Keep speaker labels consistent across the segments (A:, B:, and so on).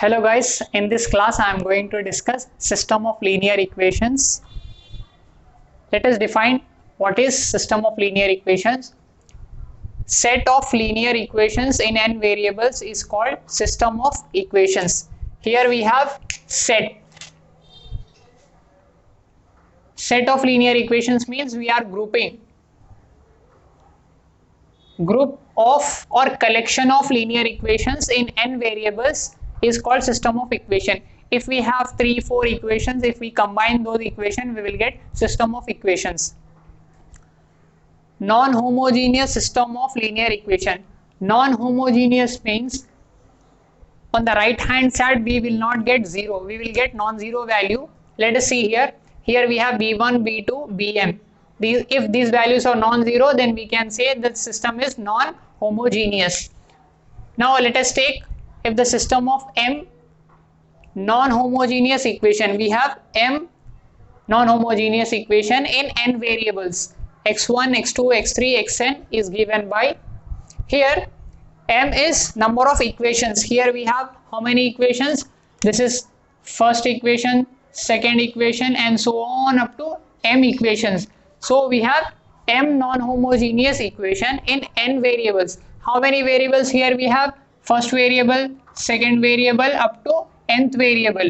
A: Hello guys, in this class I am going to discuss system of linear equations. Let us define what is system of linear equations. Set of linear equations in n variables is called system of equations. Here we have set. Set of linear equations means we are grouping group of or collection of linear equations in n variables is called system of equation. If we have 3-4 equations, if we combine those equations, we will get system of equations. Non-homogeneous system of linear equation. Non-homogeneous means on the right hand side we will not get 0, we will get non-zero value. Let us see here. Here we have b1, b2, bm. If these values are non-zero, then we can say that system is non-homogeneous. Now let us take if the system of m non-homogeneous equation, we have m non-homogeneous equation in n variables, x1, x2, x3, xn is given by, here m is number of equations. Here we have how many equations? This is first equation, second equation, and so on up to m equations. So we have m non-homogeneous equation in n variables. How many variables? Here we have first variable, second variable up to nth variable.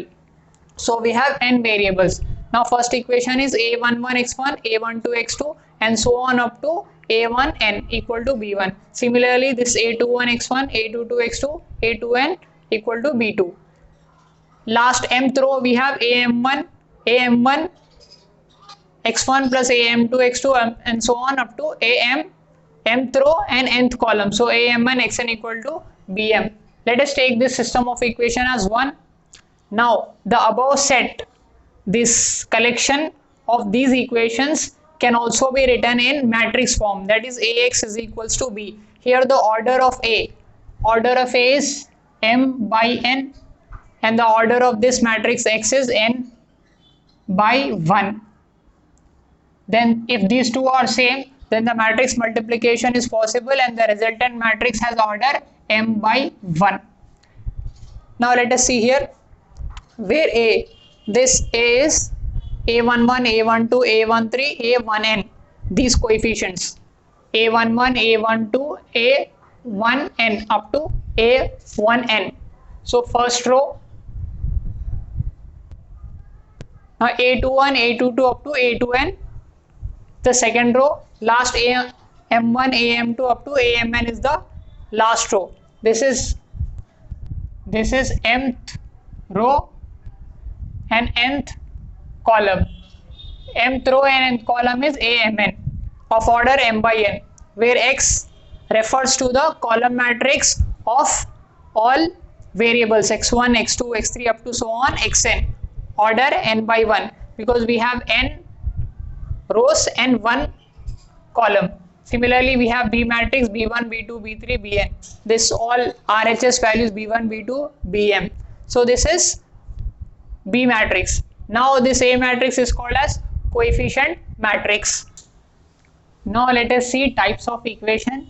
A: So we have n variables. Now first equation is a11x1, a12x2, and so on up to a1n equal to b1. Similarly, this a21x1, a22x2, a2n equal to b2. Last mth row we have am1 x1 plus am2 x2 and so on up to mth row and nth column. So am1 xn equal to bm. Let us take this system of equation as 1. Now the above set, this collection of these equations can also be written in matrix form, that is ax is equals to b. Here the order of a is m by n, and the order of this matrix x is n by 1. Then if these two are same, then the matrix multiplication is possible and the resultant matrix has order m by 1. Now let us see here where this a is a11, a12, a13, a1n, these coefficients a11, a12, a1n up to a1n. So first row a21, a22 up to a2n. The second row, last am1, am2 up to amn is the last row. This is mth row and nth column. Mth row and nth column is amn of order m by n, where x refers to the column matrix of all variables x1, x2, x3 up to so on xn, order n by 1, because we have n rows and 1 column. Similarly, we have B matrix B1, B2, B3, Bn. This all RHS values B1, B2, Bm. So this is B matrix. Now this A matrix is called as coefficient matrix. Now let us see types of equation.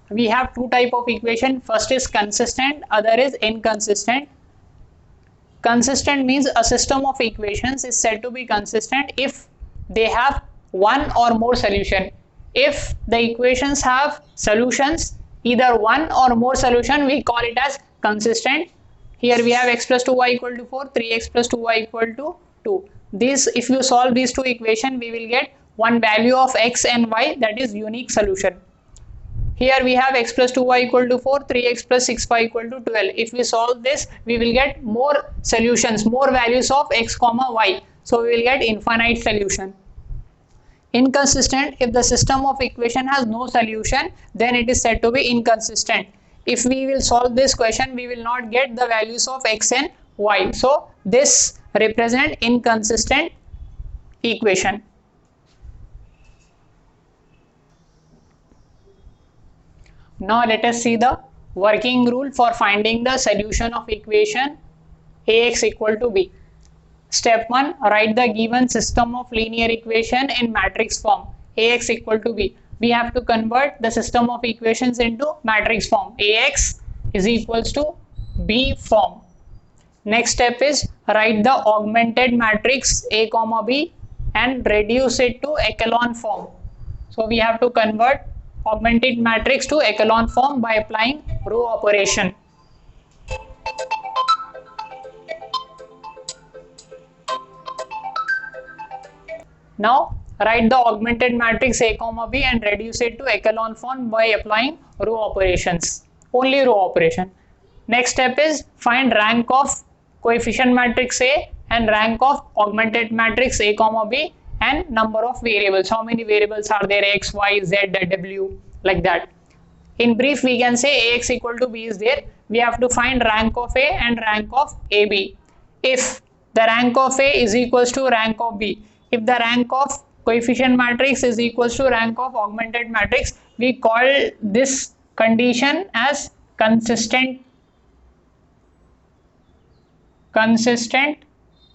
A: We have two type of equation. First is consistent, other is inconsistent. Consistent means a system of equations is said to be consistent if they have one or more solution. If the equations have solutions, either one or more solution, we call it as consistent. Here we have x plus 2y equal to 4, 3x plus 2y equal to 2. This, if you solve these two equations, we will get one value of x and y, that is unique solution. Here we have x plus 2y equal to 4, 3x plus 6y equal to 12. If we solve this, we will get more solutions, more values of x comma y. So we will get infinite solution. Inconsistent, if the system of equation has no solution, then it is said to be inconsistent. If we will solve this question, we will not get the values of x and y. So this represents inconsistent equation. Now let us see the working rule for finding the solution of equation ax equal to b. Step 1, write the given system of linear equation in matrix form ax equal to b. We have to convert the system of equations into matrix form. Ax is equals to b form. Next step is write the augmented matrix A comma B and reduce it to echelon form. So we have to convert augmented matrix to echelon form by applying row operation. Now write the augmented matrix A comma B and reduce it to echelon form by applying row operations. Only row operation. Next step is find rank of coefficient matrix A and rank of augmented matrix A comma B and number of variables. How many variables are there? X, Y, Z, W, like that. In brief, we can say Ax equal to B is there. We have to find rank of A and rank of AB. If the rank of A is equals to rank of B, if the rank of coefficient matrix is equals to rank of augmented matrix, we call this condition as consistent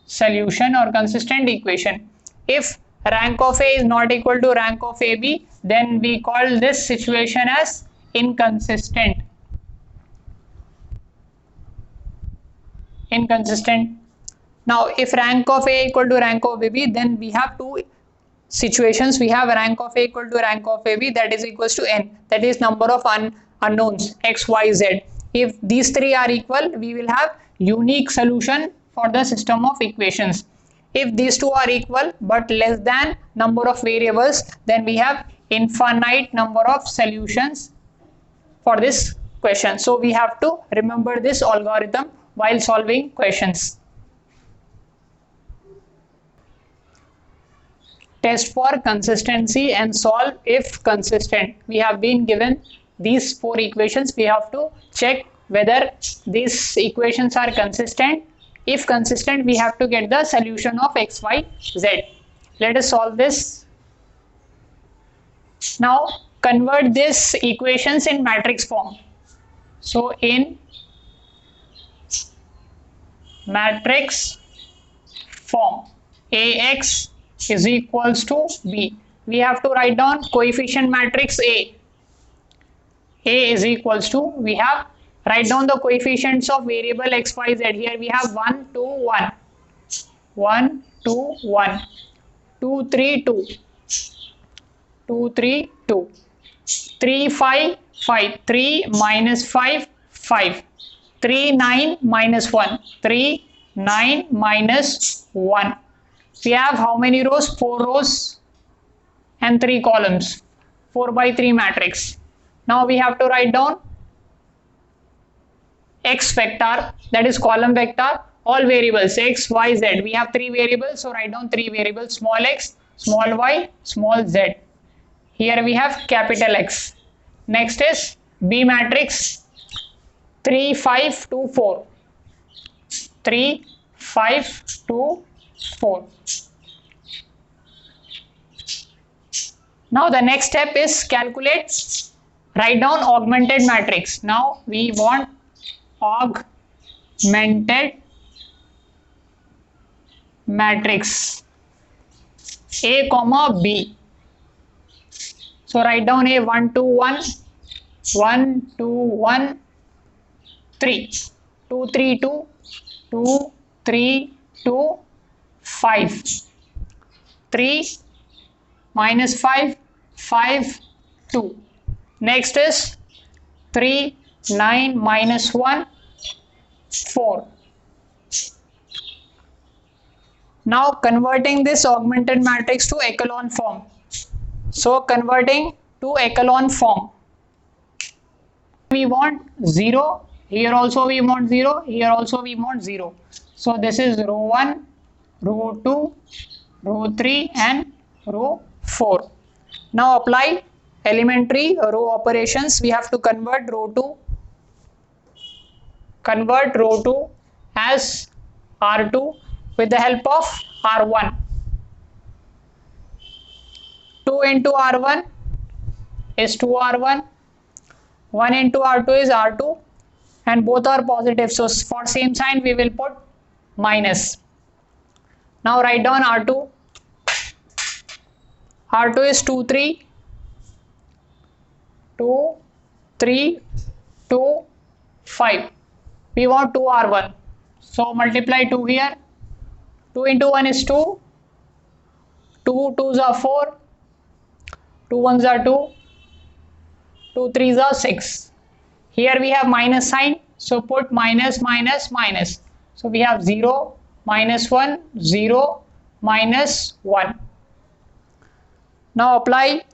A: solution or consistent equation. If rank of A is not equal to rank of AB, then we call this situation as inconsistent. Now if rank of A equal to rank of AB, then we have two situations. We have rank of A equal to rank of AB, that is equals to n, that is number of unknowns x, y, z. If these three are equal, we will have unique solution for the system of equations. If these two are equal but less than number of variables, then we have infinite number of solutions for this question. So we have to remember this algorithm while solving questions. Test for consistency and solve if consistent. We have been given these four equations. We have to check whether these equations are consistent. If consistent, we have to get the solution of x, y, z. Let us solve this. Now convert these equations in matrix form. So in matrix form, Ax is equals to B. We have to write down coefficient matrix A. A is equals to, we have write down the coefficients of variable x, y, z. Here we have 1, 2, 1, 1, 2, 1, 2, 3, 2, 2, 3, 2, 3, 5, 5, 3 minus 5, 5, 3, 9 minus 1, 3, 9 minus 1. We have how many rows? 4 rows and 3 columns, 4 by 3 matrix. Now we have to write down x vector, that is column vector, all variables x, y, z. We have 3 variables, so write down 3 variables, small x, small y, small z. Here we have capital X. Next is B matrix, 3, 5, 2, 4, 3, 5, 2, 4. Now the next step is calculate, write down augmented matrix. Now we want augmented matrix A comma B. So write down A 1, 2, 1, 1, 2, 1, 3, 2, 3, 2, 2, 3, 2, 5, 3 minus 5, 5, 2. Next is 3, 9 minus 1, 4. Now converting this augmented matrix to echelon form. So converting to echelon form, we want 0, here also we want 0, here also we want 0. So this is row 1, row 2, row 3 and row 4. Now apply elementary row operations. We have to convert row 2 as R2 with the help of R1. 2 into R1 is 2R1, 1 into R2 is R2, and both are positive. So for same sign we will put minus. Now write down R2. R2 is 2, 3, 2, 3, 2, 5. We want 2R1. So multiply 2 here. 2 into 1 is 2. 2 2s are 4. 2 1s are 2. 2 3s are 6. Here we have minus sign. So put minus minus minus. So we have 0 minus 1 0 minus 1. Now apply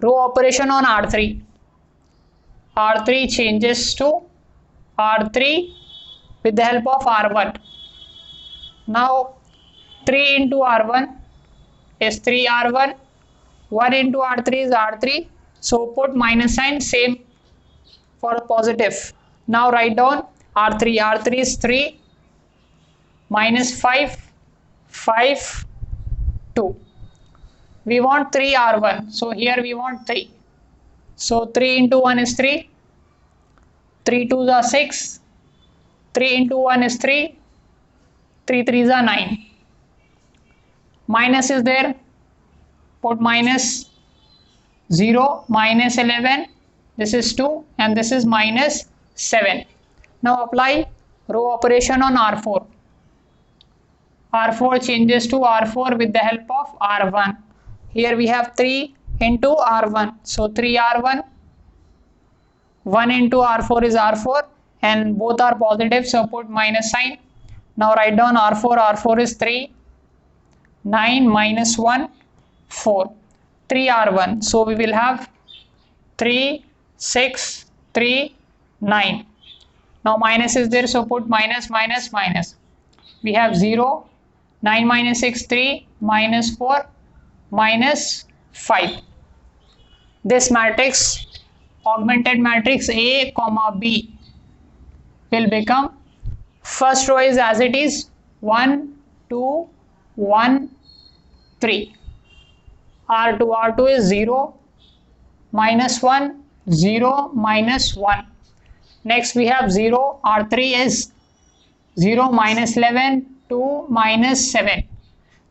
A: row operation on R3. R3 changes to R3 with the help of R1. Now 3 into R1 is 3R1. 1 into R3 is R3. So put minus sign, same for positive. Now write down R3. R3 is 3 minus 5 5 2. We want 3R1. So here we want 3. So 3 into 1 is 3. 3 2s are 6. 3 into 1 is 3. 3 3s are 9. Minus is there. Put minus 0 minus 11. This is 2 and this is minus 7. Now apply row operation on R4. R4 changes to R4 with the help of R1. Here we have 3 into R1. So 3R1. 1 into R4 is R4 and both are positive. So put minus sign. Now write down R4. R4 is 3. 9 minus 1 4. 3R1. So we will have 3 6 3 9. Now minus is there. So put minus minus minus. We have 0. 9 minus 6 3 minus 4 minus 5. This matrix, augmented matrix A comma B, will become, first row is as it is 1 2 1 3. R2 is 0 minus 1 0 minus 1. Next we have 0. R3 is 0 minus 11 2 minus 7.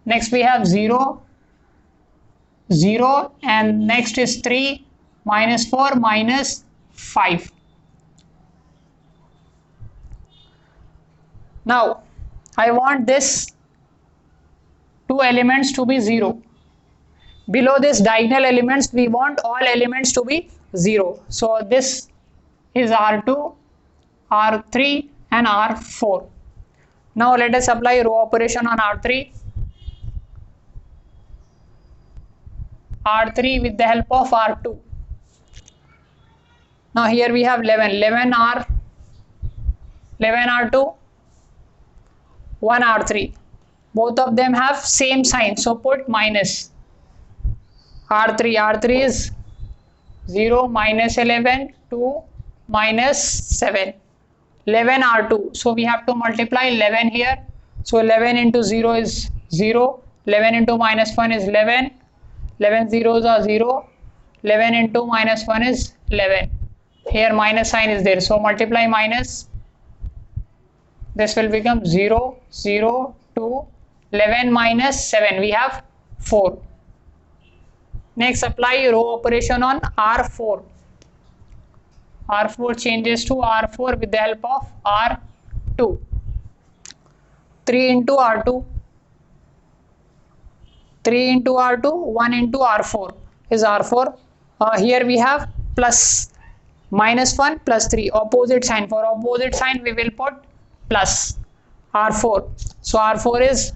A: Next we have 0 0 and next is 3 minus 4 minus 5. Now I want this two elements to be 0. Below this diagonal elements we want all elements to be 0. So this is R2, R3 and R4. Now let us apply row operation on R3. R3 with the help of R2. Now here we have 11. 11 R2, 1 R3. Both of them have same sign. So put minus. R3 is 0 minus 11 2 minus 7. 11 R2. So we have to multiply 11 here. So 11 into 0 is 0. 11 into minus 1 is 11. 11 zeros are 0. 11 into minus 1 is 11. Here minus sign is there. So multiply minus. This will become 0 0 2. 11 minus 7. We have 4. Next apply row operation on R4. R4 changes to R4 with the help of R2. 3 into R2. 3 into R2, 1 into R4 is R4. Here we have plus minus 1 plus 3. Opposite sign. For opposite sign we will put plus R4. So R4 is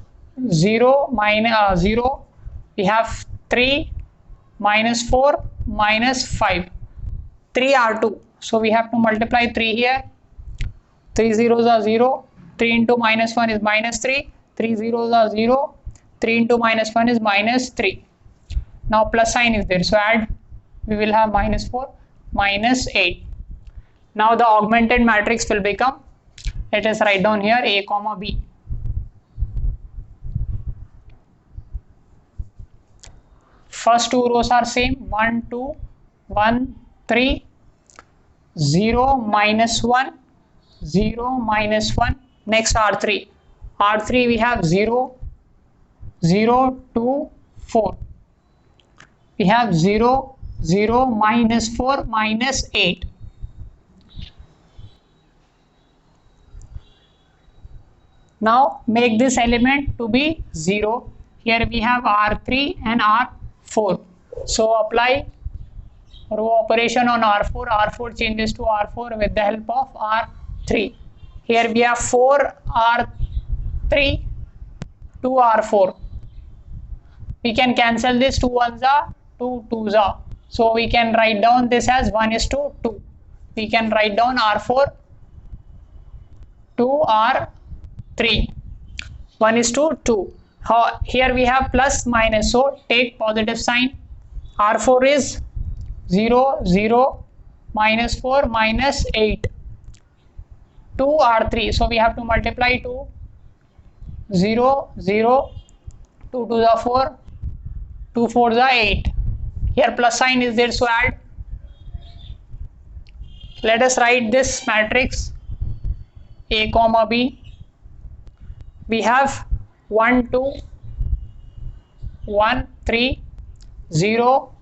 A: 0 minus 0. We have 3 minus 4 minus 5. 3 R2. So we have to multiply 3 here. 3 zeros are 0. 3 into minus 1 is minus 3. 3 zeros are 0. 3 into minus 1 is minus 3. Now plus sign is there. So add, we will have minus 4 minus 8. Now the augmented matrix will become, let us write down here A comma B. First two rows are same. 1 2 1 3. 0 minus 1 0 minus 1. Next R3. R3 we have 0 0 2 4. We have 0 0 minus 4 minus 8. Now make this element to be 0. Here we have R3 and R4. So apply row operation on R4. R4 changes to R4 with the help of R3. Here we have 4 R3, 2 R4. We can cancel this, 2 ones are 2 twos are. So we can write down this as 1:2. We can write down R4 to R3, 1:2. Here we have plus minus, so take positive sign. R4 is 0, 0, minus 4, minus 8. 2 R3, so we have to multiply 2, 0, 0, 2 2s are 4, 2 4s are 8. Here plus sign is there, so add. Let us write this matrix A comma B. We have 1 2 1 3 0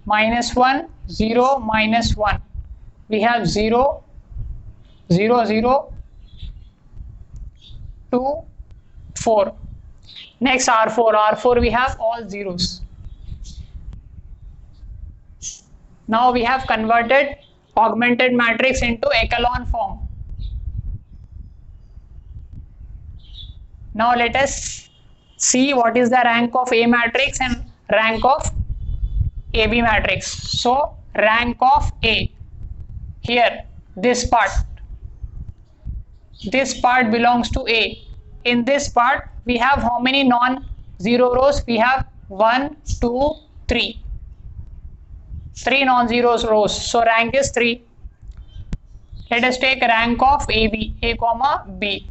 A: minus 1 0 minus 1. We have 0 0 0 2 4. Next R4 we have all zeros. Now we have converted augmented matrix into echelon form. Now let us see what is the rank of A matrix and rank of AB matrix. So rank of A, here this part belongs to A. In this part we have how many non-zero rows? We have 1 2 3 non-zero rows, so rank is 3. Let us take rank of AB, A comma B.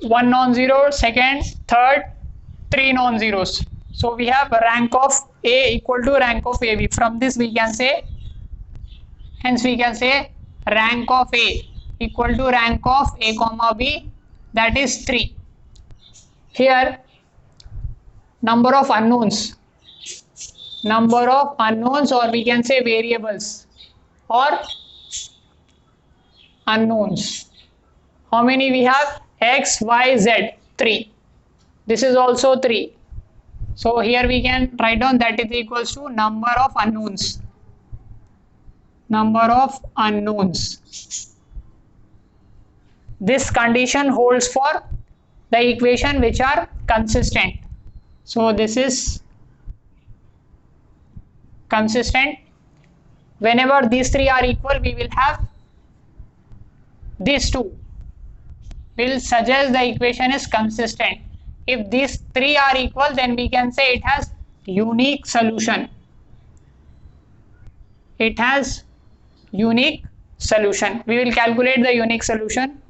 A: 1 non-zero, second, third, 3 non-zeros. So we have rank of A equal to rank of AB. From this we can say, hence we can say rank of A equal to rank of A comma B, that is 3. Here number of unknowns, or we can say variables or unknowns. How many we have? X, Y, Z, 3. This is also 3. So here we can write down that is equals to number of unknowns. This condition holds for the equation which are consistent. So this is consistent. Whenever these 3 are equal, we will have these 2. Will suggest the equation is consistent. If these 3 are equal, then we can say it has unique solution. It has unique solution. We will calculate the unique solution.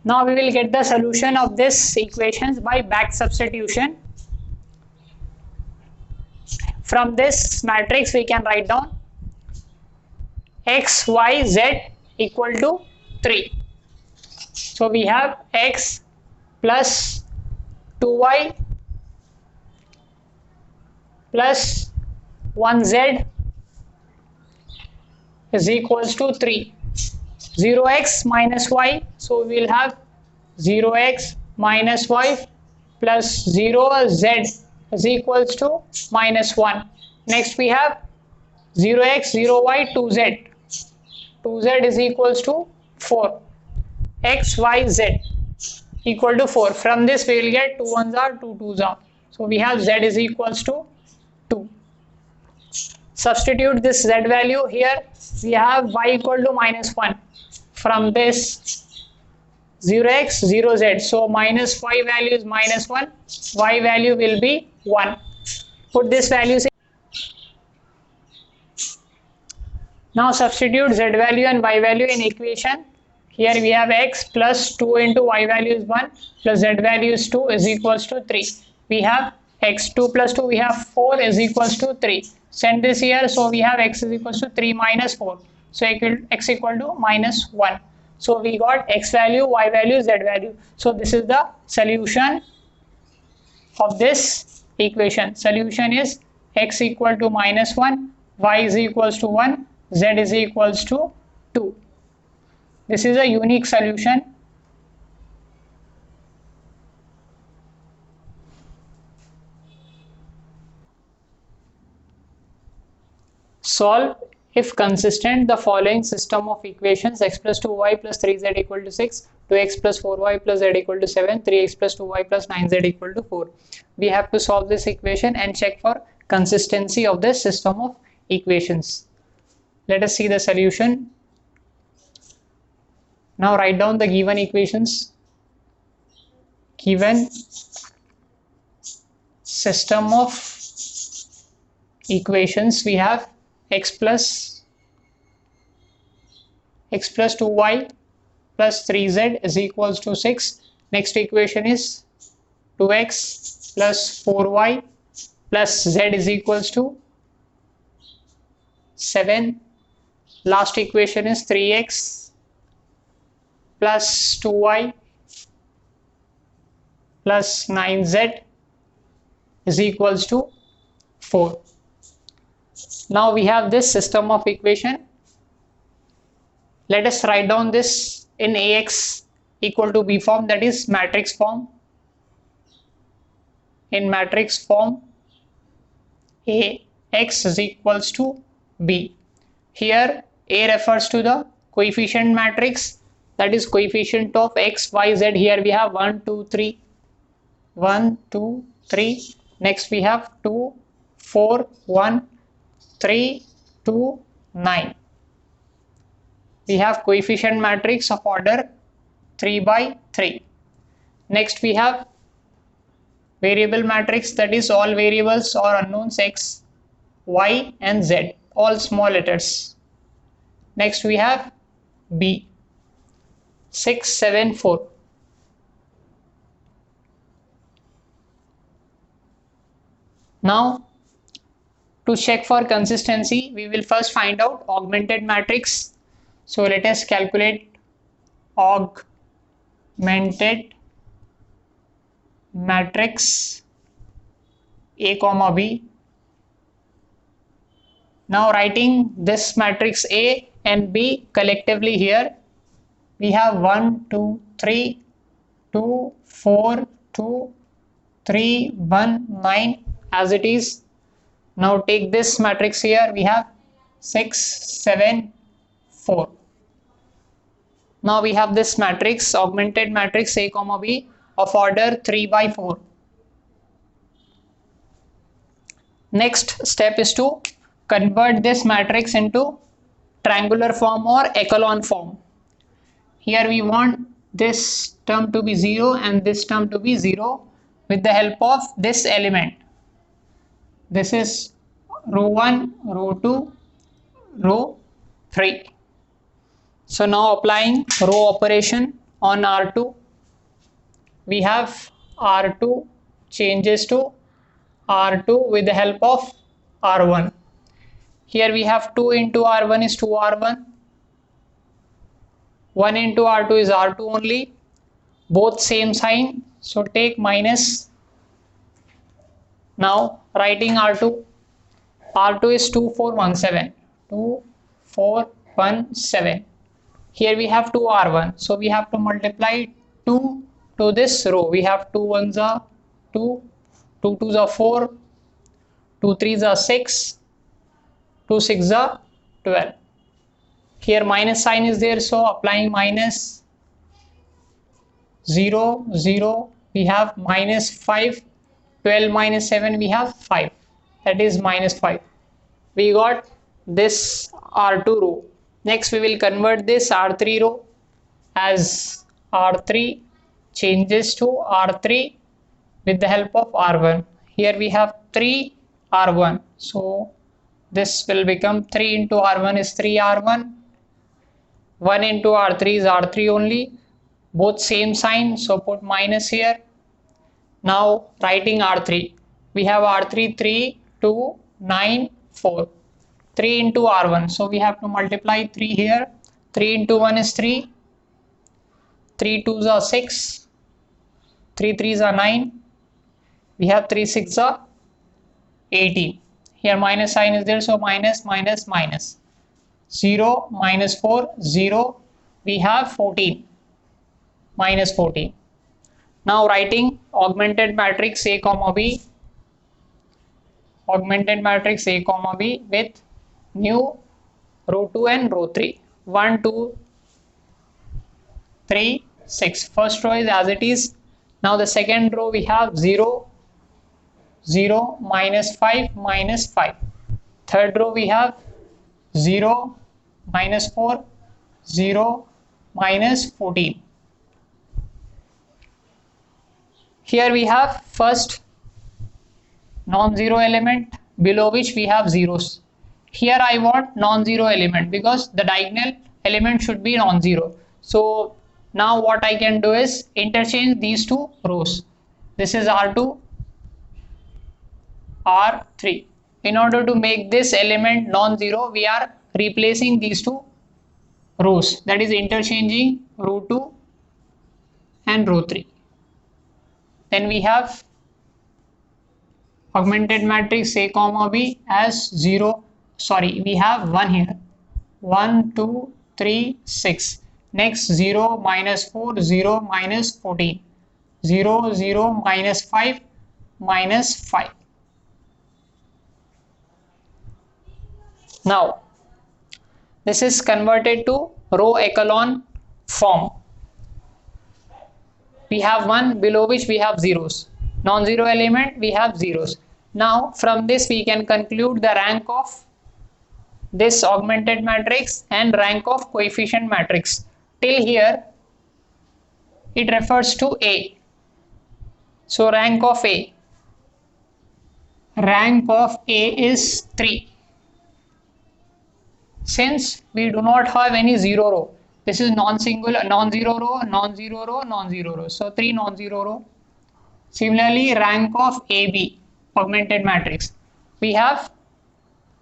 A: Now we will get the solution of this equations by back substitution. From this matrix we can write down X, Y, Z equal to 3. So we have X plus 2Y plus 1Z is equals to 3. 0x minus y, so we will have 0x minus y plus 0z is equals to minus 1. Next we have 0x 0y 2z. 2z is equals to 4. X, y, z equal to 4. From this we will get 2 ones are 2 twos are. So we have z is equals to 2. Substitute this z value here. We have y equal to minus 1. From this 0x 0z, so minus y value is minus 1, y value will be 1. Put this value. Now substitute z value and y value in equation. Here we have x plus 2 into y value is 1 plus z value is 2 is equals to 3. We have x 2 plus 2, we have 4 is equals to 3. Send this here, so we have x is equals to 3 minus 4. So x equal to minus 1. So we got x value, y value, z value. So this is the solution of this equation. Solution is x equal to minus 1, y is equals to 1, z is equals to 2. This is a unique solution. Solve if consistent the following system of equations: x plus 2y plus 3z equal to 6, 2x plus 4y plus z equal to 7, 3x plus 2y plus 9z equal to 4. We have to solve this equation and check for consistency of this system of equations. Let us see the solution. Now write down the given equations. Given system of equations, we have x plus 2y plus 3z is equals to 6. Next equation is 2x plus 4y plus z is equals to 7. Last equation is 3x plus 2y plus 9z is equals to 4. Now we have this system of equation. Let us write down this in Ax equal to B form, that is matrix form. In matrix form, Ax is equals to B. Here A refers to the coefficient matrix, that is coefficient of x, y, z. Here we have 1, 2, 3. 1, 2, 3. Next we have 2, 4, 1, 3, 2, 9. We have coefficient matrix of order 3 by 3. Next we have variable matrix, that is all variables or unknowns x, y and z, all small letters. Next we have B, 6, 7, 4. Now to check for consistency, we will first find out augmented matrix. So let us calculate augmented matrix A comma B. Now writing this matrix A and B collectively here, we have 1, 2, 3, 2, 4, 2, 3, 1, 9 as it is. Now take this matrix here, we have 6, 7, 4. Now we have this matrix, augmented matrix A comma B of order 3 by 4. Next step is to convert this matrix into triangular form or echelon form. Here we want this term to be 0 and this term to be 0 with the help of this element. This is row 1, row 2, row 3. So now applying row operation on R2, we have R2 changes to R2 with the help of R1. Here we have 2 into R1 is 2R1, 1 into R2 is R2 only, both same sign, so take minus. Now writing R2, R2 is 2417, 2417. Here we have 2R1, so we have to multiply 2 to this row. We have 2 1s are 2, 2 2s are 4, 2 3s are 6, 2 6s are 12. Here minus sign is there, so applying minus 0 0, we have minus 5, 12 minus 7, we have 5, that is minus 5. We got this R2 row. Next we will convert this R3 row as R3 changes to R3 with the help of R1. Here we have 3 R1, so this will become 3 into R1 is 3R1, 1 into R3 is R3 only, both same sign, so put minus here. Now writing R3, we have R3 3, 2, 9, 4, 3 into R1, so we have to multiply 3 here. 3 into 1 is 3, 3 2s are 6, 3 3s are 9, we have 3 6s are 18. Here minus sign is there, so minus minus minus. 0 minus 4 0, we have 14 minus 14. Now writing augmented matrix A comma B, augmented matrix A comma B with new row 2 and row 3. 1 2 3 6. First row is as it is. Now the second row we have 0 0 minus 5 minus 5. Third row we have 0 minus 4 0 minus 14. Here we have first non-zero element below which we have zeros. Here I want non-zero element because the diagonal element should be non-zero. So now what I can do is interchange these two rows. This is R2, R3. In order to make this element non-zero, we are replacing these two rows, that is interchanging row 2 and row 3. Then we have augmented matrix A comma B as 0, we have 1 here, 1 2 3 6. Next 0 minus 4 0 minus 14, 0 0 minus 5 minus 5. Now this is converted to row echelon form. We have 1 below which we have zeros. Non-zero element we have zeros. Now from this we can conclude the rank of this augmented matrix and rank of coefficient matrix. Till here it refers to A. So rank of A is 3. Since we do not have any zero row, this is non-singular, non-zero row, non-zero row, non-zero row. So 3 non-zero row. Similarly, rank of AB, augmented matrix, we have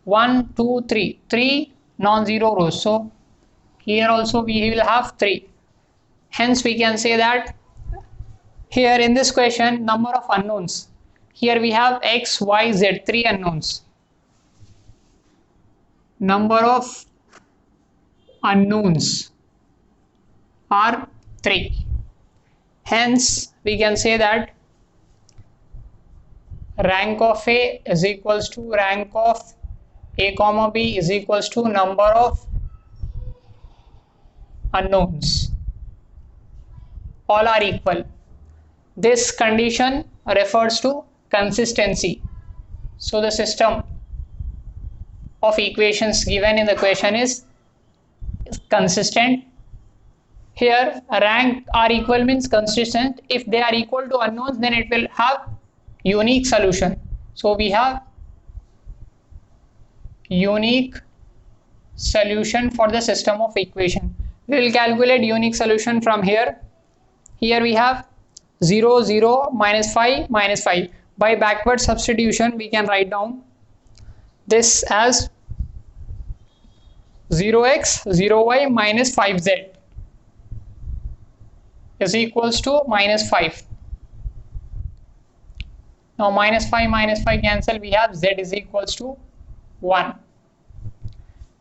A: 1, 2, 3, 3 non-zero rows. So here also we will have 3. Hence we can say that here in this question, number of unknowns. Here we have X, Y, Z, 3 unknowns. Number of unknowns are 3. Hence we can say that rank of A is equals to rank of A comma B is equals to number of unknowns. All are equal. This condition refers to consistency. So the system of equations given in the question is consistent. Here rank are equal means consistent. If they are equal to unknowns, then it will have unique solution. So we have unique solution for the system of equation. We will calculate unique solution from here. Here we have 0 0 minus 5 minus 5. By backward substitution we can write down this as 0x 0y minus 5z is equals to minus 5. Now minus 5 cancel, we have z is equals to 1.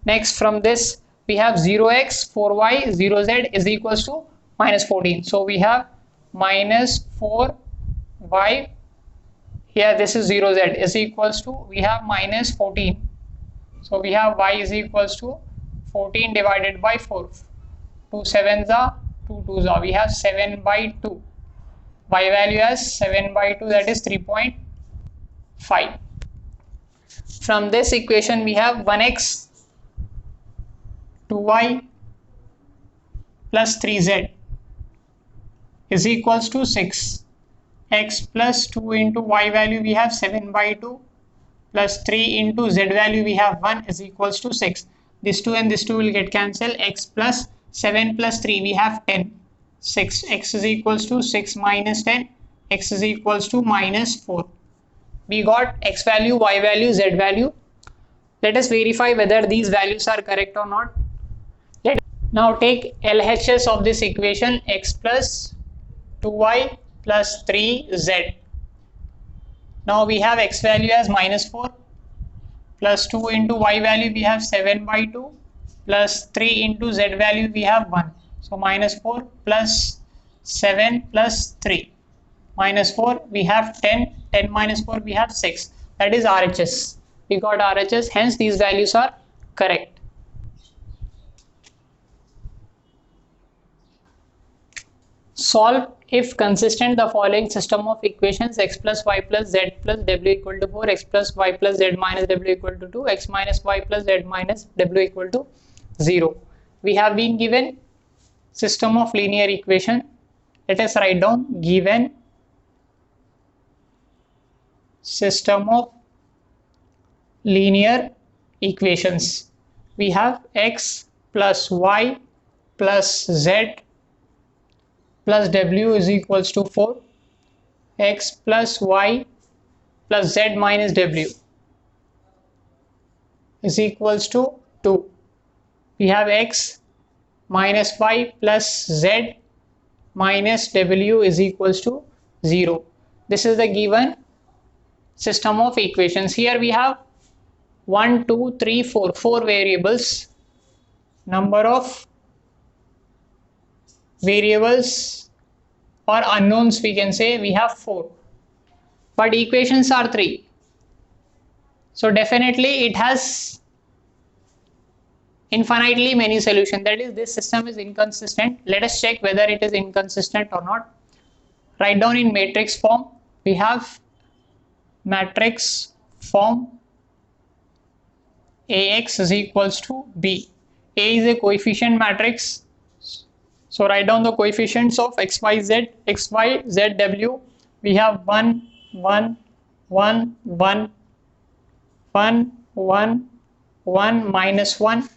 A: Next from this we have 0x 4y 0z is equals to minus 14. So we have minus 4y, here this is 0z is equals to, we have minus 14. So we have y is equals to 14 divided by 4. 2 7s are 2 2s are, we have 7 by 2. Y value as 7 by 2, that is 3.5. From this equation we have 1x 2y plus 3z is equals to 6. X plus 2 into y value we have 7 by 2 plus 3 into z value we have 1 is equals to 6. This 2 and this 2 will get cancelled. X plus 7 plus 3 we have 10. 6. X is equals to 6 minus 10. X is equals to minus 4. We got x value, y value, z value. Let us verify whether these values are correct or not. Now take LHS of this equation, x plus 2y plus 3z. Now we have x value as minus 4, plus 2 into y value we have 7 by 2 plus 3 into z value we have 1. So minus 4 plus 7 plus 3 minus 4 we have 10, 10 minus 4 we have 6. That is RHS. We got RHS, hence these values are correct. Solve if consistent the following system of equations: x plus y plus z plus w equal to 4, x plus y plus z minus w equal to 2, x minus y plus z minus w equal to 0. We have been given system of linear equation. Let us write down given system of linear equations. We have x plus y plus z plus w is equals to 4, x plus y plus z minus w is equals to 2. We have x minus y plus z minus w is equals to 0. This is the given system of equations. Here we have 1, 2, 3, 4 variables. Number of variables or unknowns we can say we have 4, but equations are 3. So definitely it has infinitely many solutions. That is, this system is inconsistent. Let us check whether it is inconsistent or not. Write down in matrix form. We have matrix form AX is equals to B. A is a coefficient matrix. So write down the coefficients of x, y, z, w. We have 1, 1, 1, 1, 1, 1, 1, minus 1.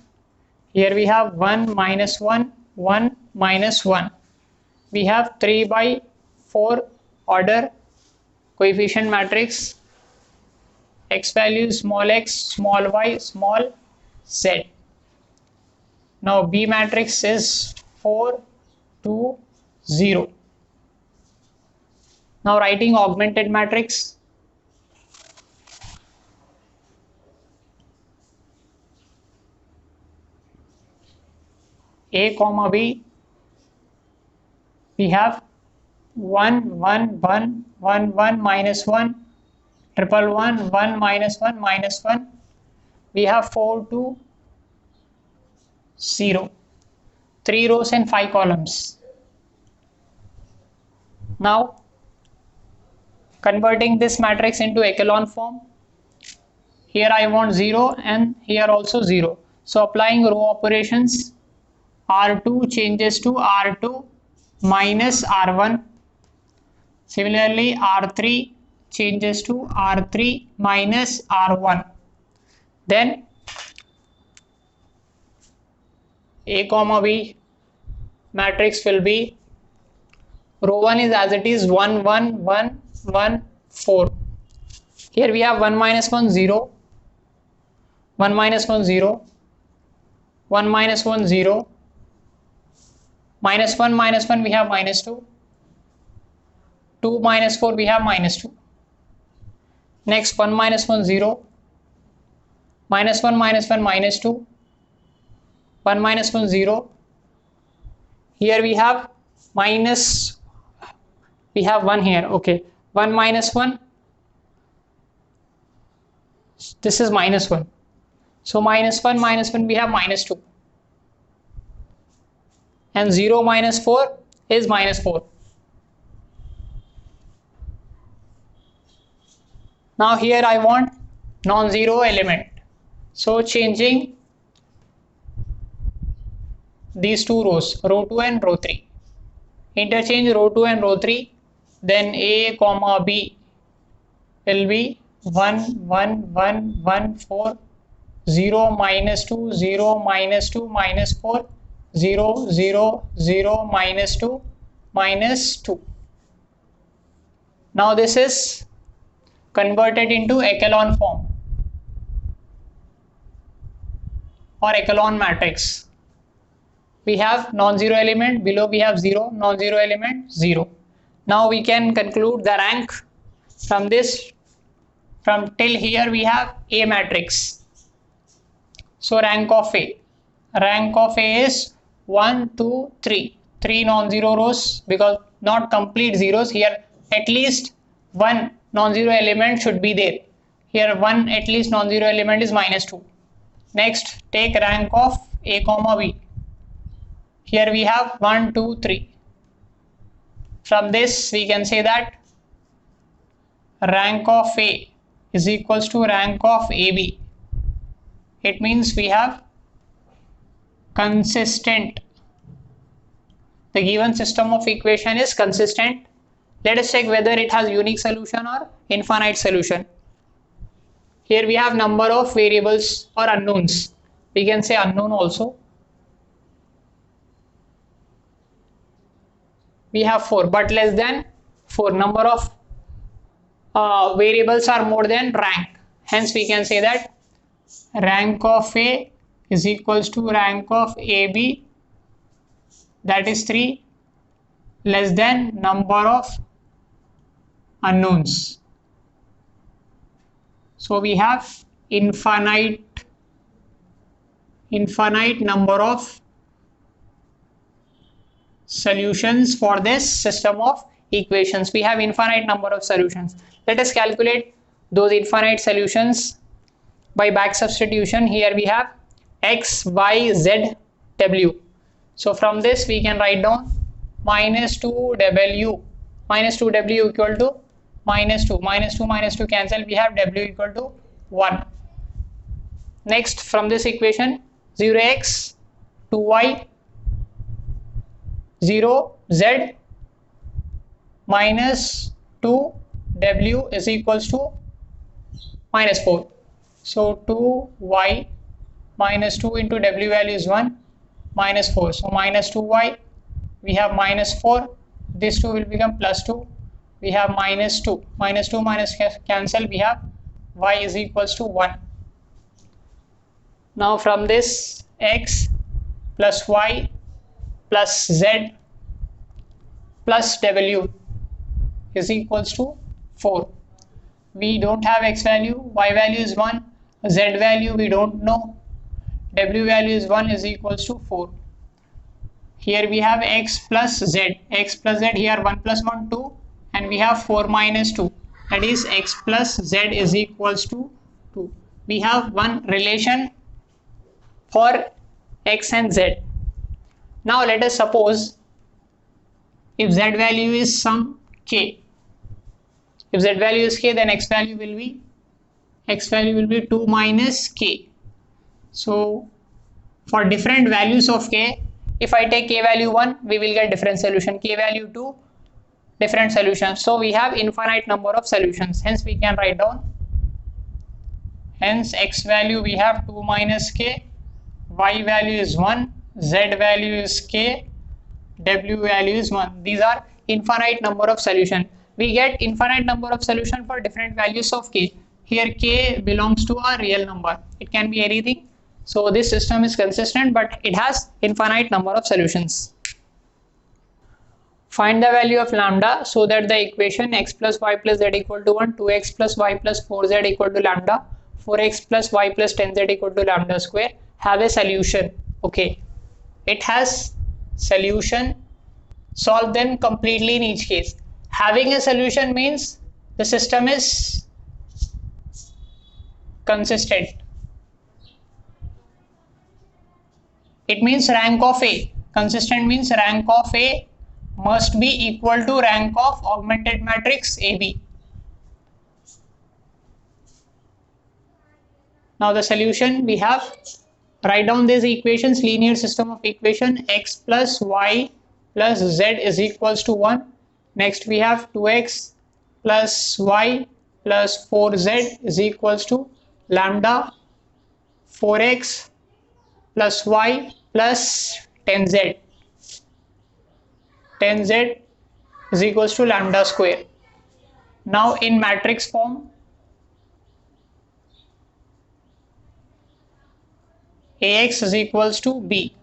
A: Here we have 1, minus 1, 1, minus 1. We have 3 by 4 order coefficient matrix. X value small x, small y, small z. Now B matrix is 4, 2, 0. Now writing augmented matrix. A comma B, we have 1, 1, 1, 1, 1, minus 1, triple 1, 1, minus 1, minus 1. We have 4, 2, 0. 3 rows and 5 columns. Now converting this matrix into echelon form. Here I want 0 and here also 0. So applying row operations, R2 changes to R2 minus R1. Similarly, R3 changes to R3 minus R1. Then A comma B matrix will be, row 1 is as it is 1, 1, 1, 1, 4. Here we have 1 minus 1, 0, 1 minus 1, 0, 1 minus 1, 0, minus 1, minus 1 we have minus 2, 2 minus 4 we have minus 2. Next 1 minus 1, 0, minus 1, minus 1, minus 2, 1 minus 1, 0. Here we have minus, we have 1 here, okay. 1 minus 1, this is minus 1. So minus 1, we have minus 2. And 0 minus 4 is minus 4. Now here I want non-zero element. So changing these two rows, row 2 and row 3. Interchange row 2 and row 3. Then A comma B will be 1, 1, 1, 1, 4, 0, minus 2, 0, minus 2, minus 4, 0, 0, 0, minus 2, minus 2. Now this is converted into echelon form or echelon matrix. We have non-zero element, below we have 0, non-zero element 0. Now we can conclude the rank from this. From till here we have A matrix. So rank of A. Rank of A is 1, 2, 3. 3 non-zero rows because not complete zeros. Here at least one non-zero element should be there. Here one at least non-zero element is -2. Next, take rank of A comma B. Here we have 1, 2, 3. From this we can say that rank of A is equals to rank of AB. It means we have consistent. The given system of equation is consistent. Let us check whether it has unique solution or infinite solution. Here we have number of variables or unknowns. We can say unknown also. We have 4 but less than 4. Number of variables are more than rank. Hence we can say that rank of A is equals to rank of AB, that is 3, less than number of unknowns. So we have infinite number of solutions for this system of equations. We have infinite number of solutions. Let us calculate those infinite solutions by back substitution. Here we have x, y, z, w. So from this we can write down -2w. -2w equal to -2. -2 cancel. We have w equal to 1. Next, from this equation 0x, 2y, 0z, -2w is equals to -4. So 2y minus 2 into w value is 1, -4. So -2y, we have -4. This 2 will become +2. We have -2. -2 minus cancel. We have y is equals to 1. Now from this x plus y plus z plus w is equals to 4. We don't have x value, y value is 1, z value we don't know, w value is 1 is equals to 4. Here we have x plus z, here 1 plus 1 2, and we have 4 minus 2, that is x plus z is equals to 2. We have one relation for x and z. Now let us suppose if z value is some k. If z value is k, then x value will be 2 minus k. So for different values of k, if I take k value 1, we will get different solution. K value 2, different solutions. So we have infinite number of solutions. Hence we can write down. Hence x value we have 2 minus k, y value is 1, z value is k, w value is 1. These are infinite number of solution. We get infinite number of solution for different values of k. Here k belongs to a real number. It can be anything. So this system is consistent, but it has infinite number of solutions. Find the value of lambda so that the equation x plus y plus z equal to 1, 2x plus y plus 4z equal to lambda, 4x plus y plus 10z equal to lambda square have a solution. Okay, it has solution. Solve them completely in each case. Having a solution means the system is consistent. It means rank of A. Consistent means rank of A must be equal to rank of augmented matrix AB. Now the solution we have, write down these equations, linear system of equation x plus y plus z is equals to 1. Next we have 2x plus y plus 4z is equals to lambda 4x plus y plus 10z. 10z is equals to lambda square. Now in matrix form, Ax is equals to B.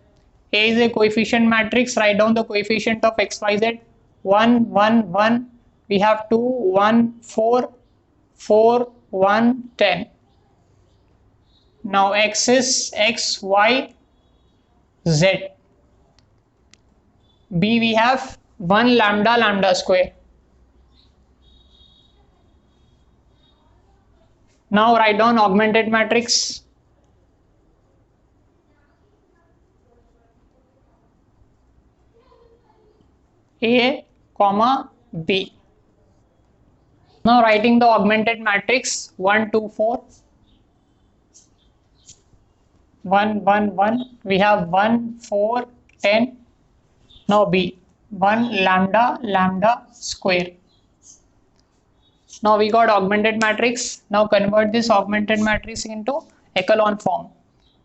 A: A is a coefficient matrix. Write down the coefficient of x, y, z. 1, 1, 1. We have 2, 1, 4, 4, 1, 10. Now x is x, y, z. B we have 1 lambda lambda square. Now write down augmented matrix. A, comma, B. Now writing the augmented matrix 1, 2, 4. 1, 1, 1. We have 1, 4, 10. Now B, 1 lambda lambda square. Now we got augmented matrix. Now convert this augmented matrix into echelon form.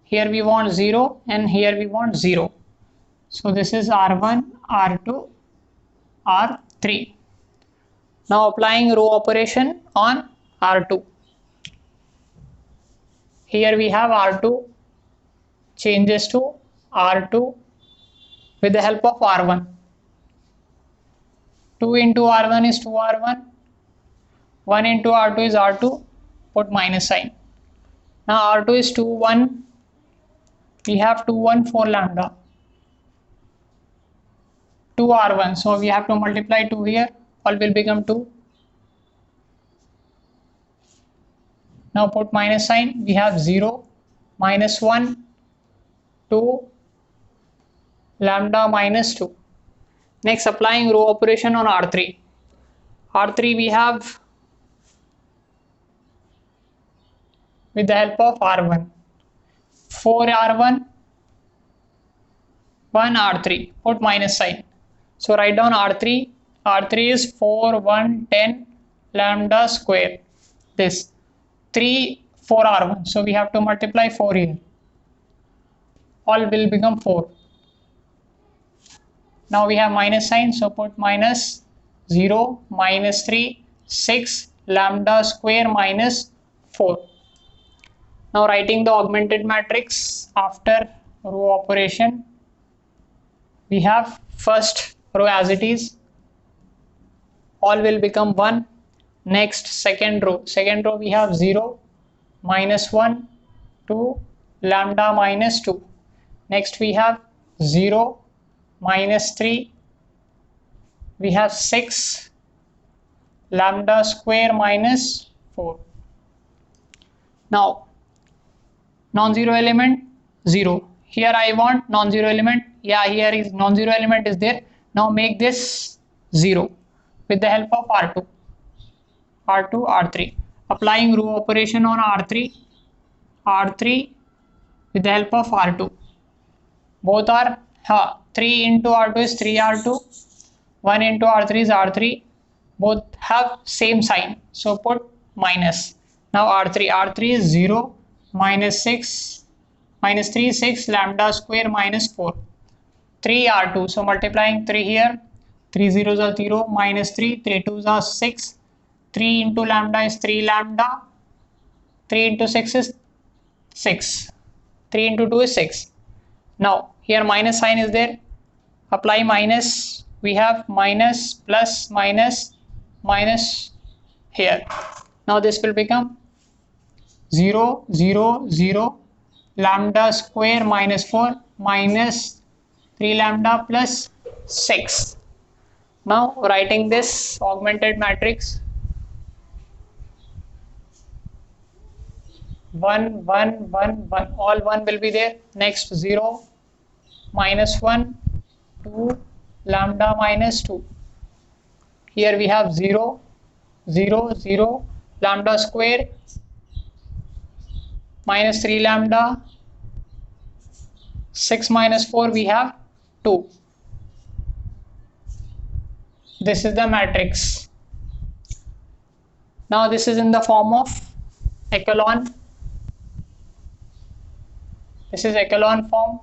A: Here we want 0 and here we want 0. So this is R1, R2, R3. Now applying row operation on R2. Here we have R2 changes to R2 with the help of R1. 2 into R1 is 2R1. 1 into R2 is R2. Put minus sign. Now R2 is 2, 1. We have 2, 1, 4 lambda. 2 R1. So we have to multiply 2 here. All will become 2. Now put minus sign. We have 0, minus 1, 2, lambda minus 2. Next, applying row operation on R3. R3 we have with the help of R1. 4 R1, 1 R3. Put minus sign. So write down R3. R3 is 4, 1, 10 lambda square. This 3, 4 R1. So we have to multiply 4 here. All will become 4. Now we have minus sign. So put minus 0, minus 3, 6 lambda square minus 4. Now writing the augmented matrix after row operation. We have first row as it is. All will become 1. Next, second row. Second row we have 0, minus 1, 2, lambda minus 2. Next we have 0, minus 3. We have 6, lambda square minus 4. Now, non-zero element 0. Here I want non-zero element. Yeah, here is non-zero element is there. Now make this 0 with the help of R2. R2, R3. Applying row operation on R3. R3 with the help of R2. Both are 3 into R2 is 3R2. 1 into R3 is R3. Both have same sign. So put minus. Now R3. R3 is 0, minus 6, minus 3, 6 lambda square minus 4. 3 R2. So multiplying 3 here. 3 zeros are 0, minus 3, 3 twos are 6. 3 into lambda is 3 lambda. 3 into 6 is 6. 3 into 2 is 6. Now here minus sign is there. Apply minus. We have minus, plus, minus, minus here. Now this will become 0, 0, 0 lambda square minus 4 minus 3 lambda plus 6. Now writing this augmented matrix 1, 1, 1, 1. All 1 will be there. Next 0, minus 1, 2, lambda minus 2. Here we have 0, 0, 0 lambda square minus 3 lambda. 6 minus 4 we have 2. This is the matrix. Now this is in the form of echelon. This is echelon form.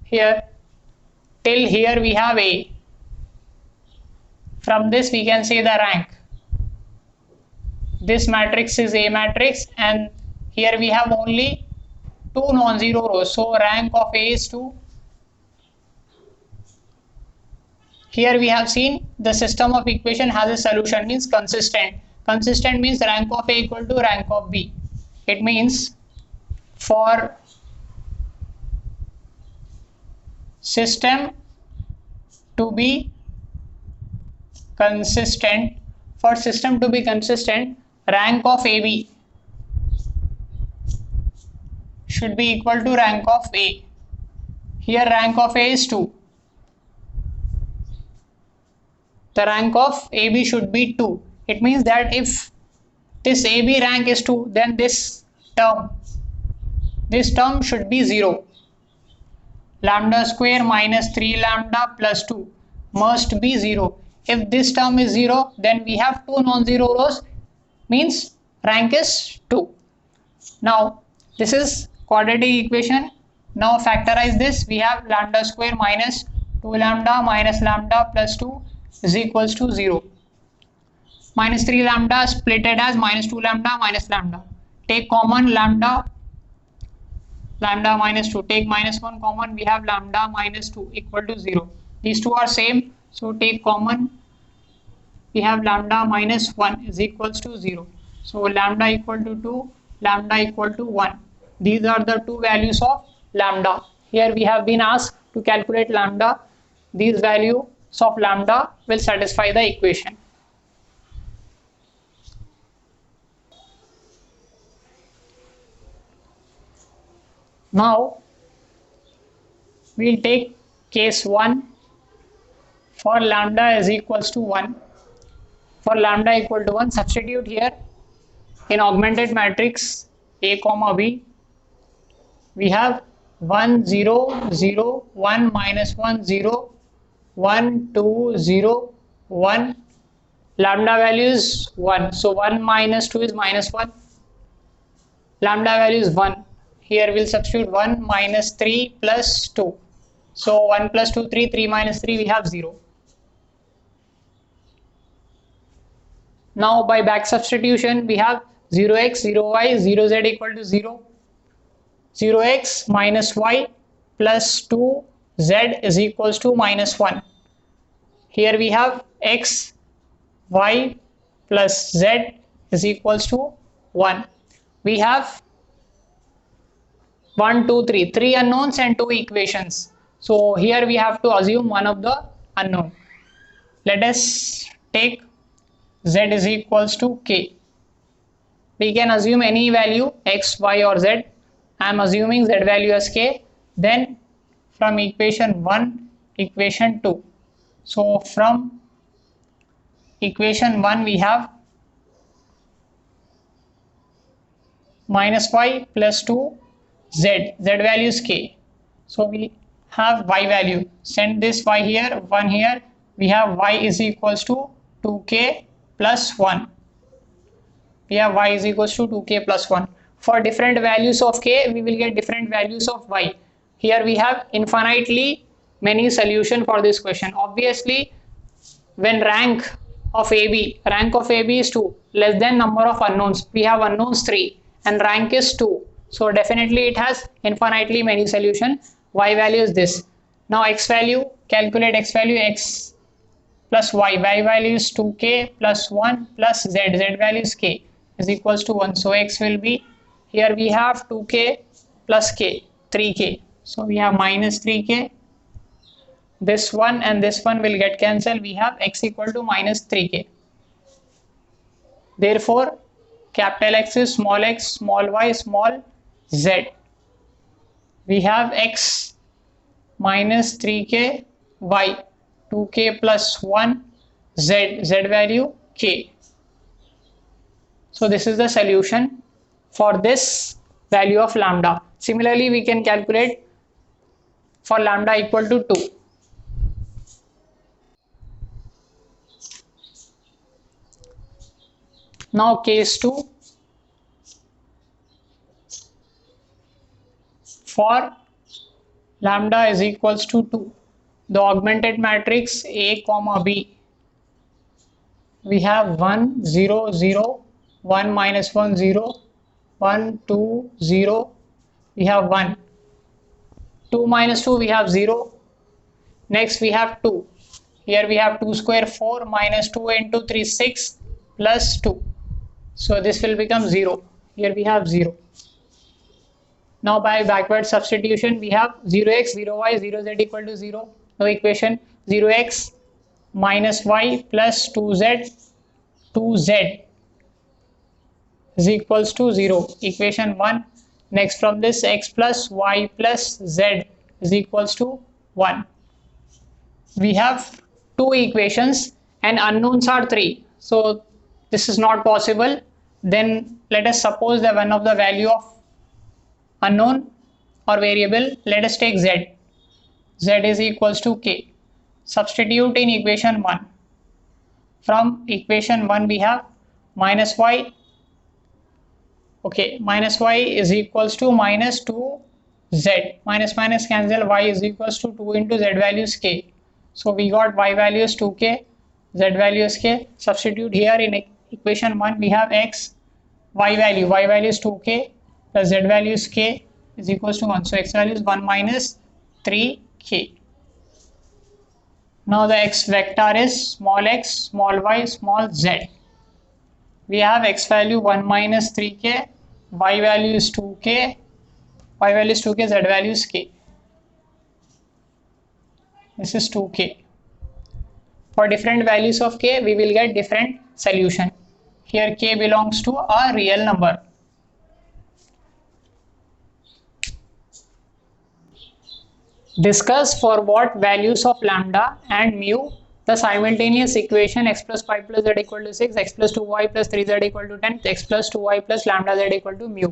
A: Here till here we have A. From this we can say the rank. This matrix is A matrix and here we have only 2 non-zero rows. So rank of A is 2. Here we have seen the system of equation has a solution, means consistent. Consistent means rank of A equal to rank of B. It means for system to be consistent, rank of AB should be equal to rank of A. Here rank of A is 2. The rank of AB should be 2. It means that if this AB rank is 2, then this term should be 0. Lambda square minus 3 lambda plus 2 must be 0. If this term is 0, then we have 2 non-zero rows, means rank is 2. Now this is quadratic equation. Now factorize this. We have lambda square minus 2 lambda minus lambda plus 2 is equals to 0. Minus 3 lambda splitted as minus 2 lambda minus lambda. Take common lambda minus 2. Take minus 1 common. We have lambda minus 2 equal to 0. These two are same. So take common. We have lambda minus 1 is equals to 0. So lambda equal to 2, lambda equal to 1. These are the two values of lambda. Here we have been asked to calculate lambda. These values of lambda will satisfy the equation. Now we'll take case 1 for lambda is equals to 1. For lambda equal to 1, substitute here in augmented matrix A comma B. We have 1 0 0 1 minus 1 0 1 2 0 1. Lambda value is 1. So 1 minus 2 is minus 1. Lambda value is 1. Here we'll substitute 1 minus 3 plus 2. So 1 plus 2, 3, 3 minus 3, we have 0. Now by back substitution, we have 0x, 0y, 0z equal to 0. 0x minus y plus 2z is equals to minus 1. Here we have x, y plus z is equals to 1. We have 1, 2, 3. 3 unknowns and 2 equations. So here we have to assume one of the unknown. Let us take z is equals to k. We can assume any value x, y or z. I am assuming z value as k. Then from equation 1, equation 2. So from equation 1 we have minus y plus 2 z value is k. So we have y value. Send this y here, 1 here. We have y is equals to 2k plus 1. We have y is equals to 2k plus 1. For different values of k, we will get different values of y. Here we have infinitely many solutions for this question. Obviously, when rank of AB is 2, less than number of unknowns. We have unknowns 3 and rank is 2. So definitely it has infinitely many solutions. Y value is this. Now x value, calculate x value, x plus y value is 2k plus 1 plus z value is k is equals to 1. So x will be, here we have 2k plus k, 3k. So we have minus 3k. This one and this one will get cancelled. We have x equal to minus 3k. Therefore, capital X is small x, small y, small z. We have x minus 3k, y 2k plus 1, z value k. So this is the solution for this value of lambda. Similarly, we can calculate for lambda equal to 2. Now case 2. For lambda is equals to 2, the augmented matrix A comma B, we have 1 0 0 1 minus 1 0 1 2 0, we have 1, 2 minus 2 we have 0. Next we have 2. Here we have 2 square 4 minus 2 into 3 6 plus 2. So this will become 0. Here we have 0. Now by backward substitution we have 0x, 0y, 0z equal to 0. Now equation 0x minus y plus 2z is equals to 0. Equation 1. Next from this x plus y plus z is equals to 1. We have two equations and unknowns are 3. So this is not possible. Then let us suppose that one of the value of unknown or variable, let us take z. Z is equals to k. Substitute in equation 1. From equation 1 we have minus y. Okay, minus y is equals to minus 2z. Minus minus cancel, y is equals to 2 into z value is k. So we got y value is 2k, z value is k. Substitute here in equation 1 we have x, y value is 2k plus z value is k is equals to 1. So x value is 1 minus 3k. Now the x vector is small x, small y, small z. We have x value 1 minus 3k, y value is 2k, z value is k. This is 2k. For different values of k, we will get different solution. Here k belongs to a real number. Discuss for what values of lambda and mu the simultaneous equation x plus 5 plus z equal to 6, x plus 2y plus 3z equal to 10, x plus 2y plus lambda z equal to mu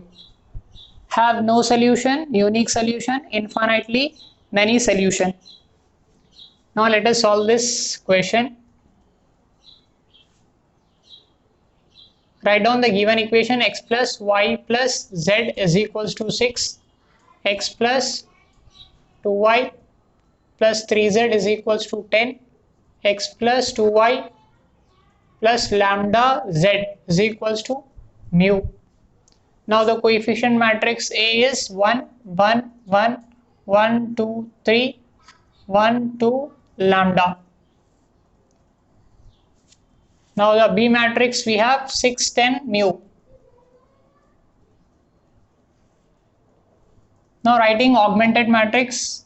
A: have no solution, unique solution, infinitely many solution. Now let us solve this question. Write down the given equation x plus y plus z is equals to 6, x plus 2y plus 3z is equals to 10, x plus 2y plus lambda z is equals to mu. Now the coefficient matrix A is 1, 1, 1, 1, 2, 3, 1, 2, lambda. Now the B matrix we have 6, 10, mu. Now writing augmented matrix.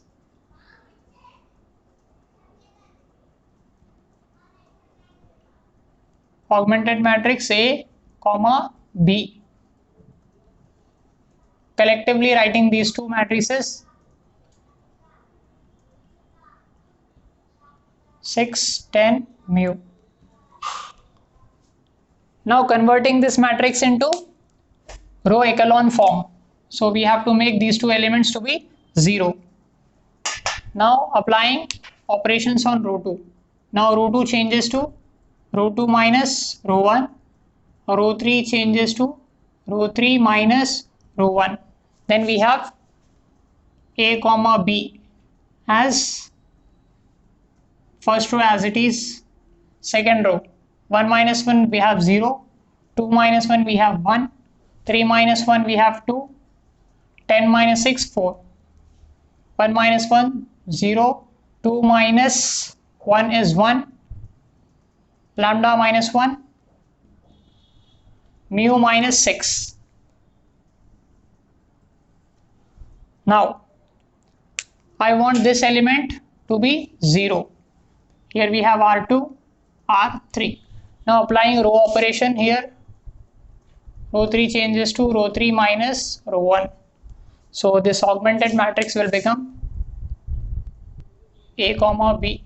A: Augmented matrix A, comma B. Collectively writing these two matrices 6, 10, mu. Now converting this matrix into row echelon form. So we have to make these two elements to be 0. Now applying operations on row 2. Now row 2 changes to row 2 minus row 1. Row 3 changes to row 3 minus row 1. Then we have A comma B as first row as it is, second row 1 minus 1 we have 0, 2 minus 1 we have 1, 3 minus 1 we have 2, 10 minus 6 4, 1 minus 1 0, 2 minus 1 is 1, lambda minus 1, mu minus 6. Now I want this element to be 0. Here we have R2, R3. Now applying row operation here, row 3 changes to row 3 minus row 1. So this augmented matrix will become A comma B.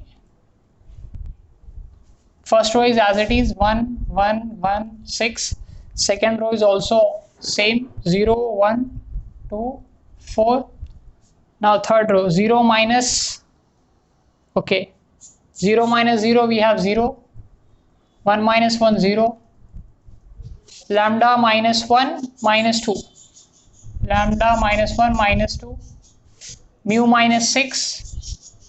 A: First row is as it is 1, 1, 1, 6. Second row is also same 0, 1, 2, 4. Now third row 0 minus, okay, 0 minus 0 we have 0, 1 minus 1 0, lambda minus 1 minus 2, lambda minus 1 minus 2, mu minus 6,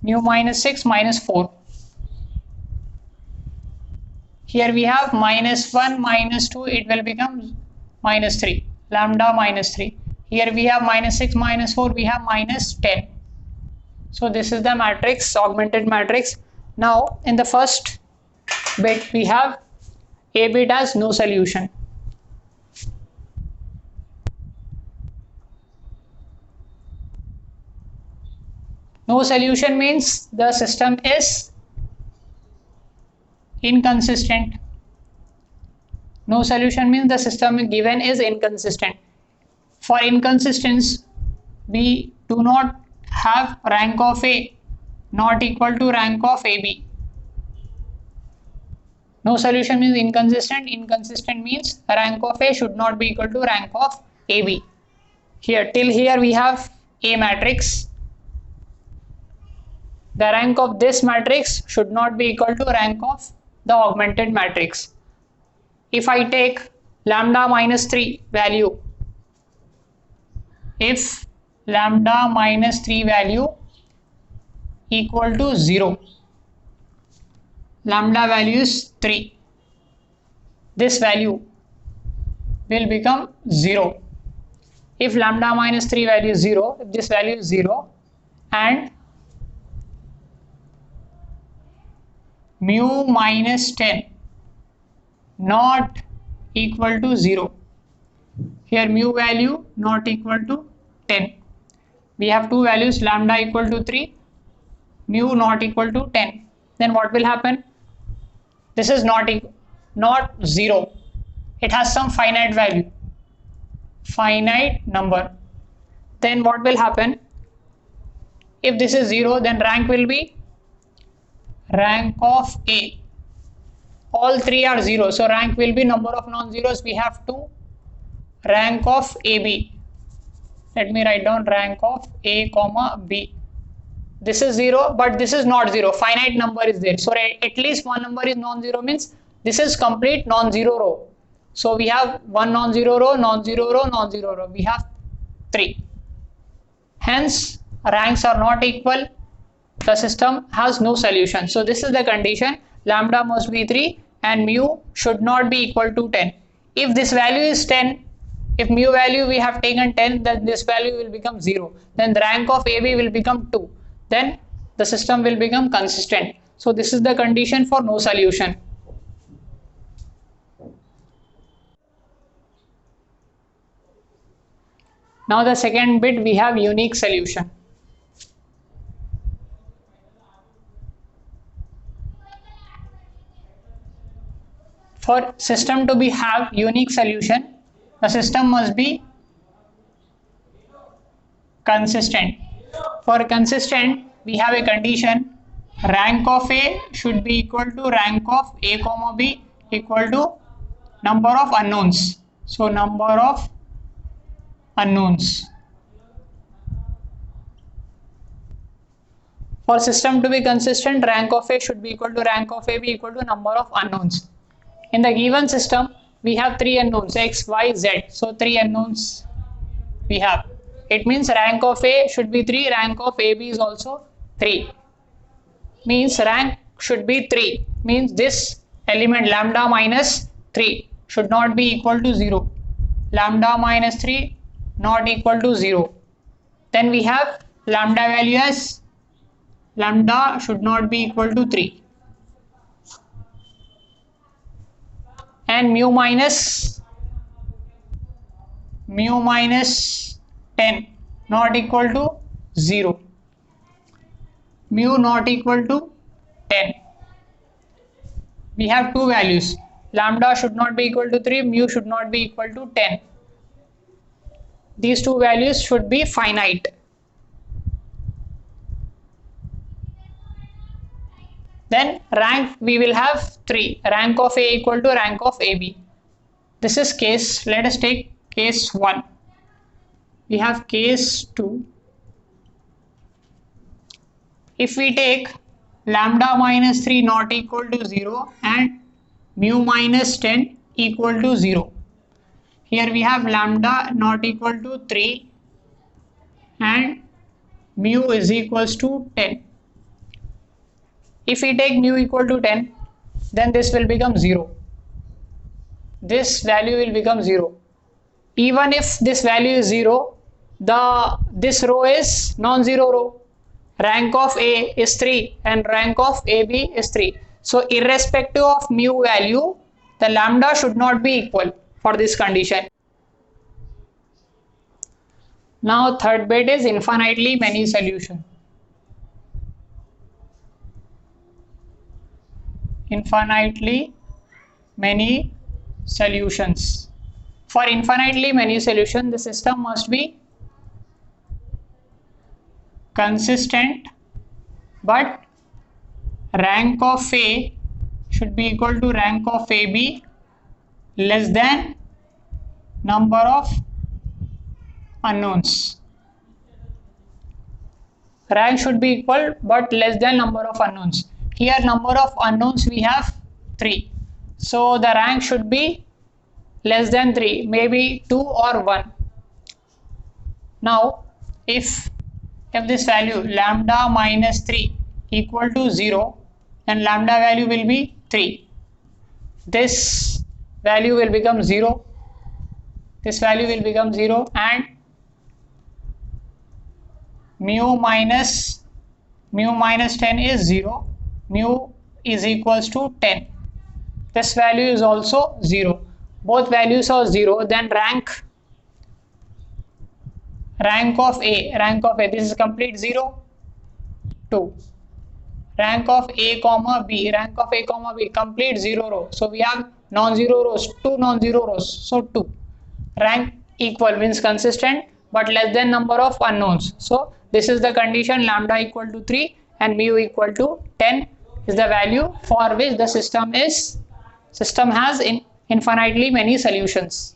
A: mu minus 6 minus 4. Here we have minus 1 minus 2, it will become minus 3, lambda minus 3. Here we have minus 6 minus 4, we have minus 10. So this is the matrix, augmented matrix. Now in the first bit we have A bit as no solution. No solution means the system is inconsistent. No solution means the system given is inconsistent. For inconsistence, we do not have rank of A not equal to rank of AB. No solution means inconsistent. Inconsistent means rank of A should not be equal to rank of AB. Here, till here we have A matrix. The rank of this matrix should not be equal to rank of the augmented matrix. If I take lambda minus 3 value, if lambda minus 3 value equal to 0, lambda value is 3, this value will become 0. If lambda minus 3 value is 0, if this value is 0 and mu minus 10 not equal to 0, here mu value not equal to 10, we have two values, lambda equal to 3, mu not equal to 10, then what will happen? This is not 0, it has some finite value, finite number. Then what will happen? If this is 0, then rank will be rank of A. All three are 0, so rank will be number of non-zeros. We have 2, rank of AB. Let me write down rank of A comma B. This is 0, but this is not 0. Finite number is there. So at least one number is non-zero, means this is complete non-zero row. So we have one non-zero row, non-zero row, non-zero row. We have 3. Hence, ranks are not equal. The system has no solution. So this is the condition. Lambda must be 3 and mu should not be equal to 10. If this value is 10, if mu value we have taken 10, then this value will become 0. Then the rank of AB will become 2. Then the system will become consistent. So this is the condition for no solution. Now the second bit, we have unique solution. For system to have unique solution, the system must be consistent. For consistent, we have a condition, rank of A should be equal to rank of A comma B equal to number of unknowns. So number of unknowns. For system to be consistent, rank of A should be equal to rank of AB equal to number of unknowns. In the given system, we have 3 unknowns, x, y, z. So 3 unknowns we have. It means rank of A should be 3, rank of AB is also 3. Means rank should be 3. Means this element lambda minus 3 should not be equal to 0. Lambda minus 3 not equal to 0. Then we have lambda value as lambda should not be equal to 3. And mu minus 10 not equal to 0. Mu not equal to 10. We have two values. Lambda should not be equal to 3, mu should not be equal to 10. These two values should be finite. Then rank we will have 3. Rank of A equal to rank of AB. This is case, let us take case 1. We have case 2. If we take lambda minus 3 not equal to 0 and mu minus 10 equal to 0. Here we have lambda not equal to 3 and mu is equals to 10. If we take mu equal to 10, then this will become 0. This value will become 0. Even if this value is 0, this row is non-zero row. Rank of A is 3 and rank of AB is 3. So irrespective of mu value, the lambda should not be equal for this condition. Now third bit is infinitely many solution. Infinitely many solutions. For infinitely many solutions, the system must be consistent, but rank of A should be equal to rank of AB less than number of unknowns. Rank should be equal but less than number of unknowns. Here number of unknowns we have 3. So the rank should be less than 3, maybe 2 or 1. Now if this value lambda minus 3 equal to 0, then lambda value will be 3. This value will become 0. This value will become 0, and mu minus 10 is 0. Mu is equals to 10. This value is also 0. Both values are 0. Then rank of A, this is complete 0, 2. Rank of A comma B, complete 0 row. So we have non-zero rows, 2 non-zero rows, so 2. Rank equal means consistent but less than number of unknowns. So this is the condition, lambda equal to 3 and mu equal to 10 is the value for which the system has infinitely many solutions.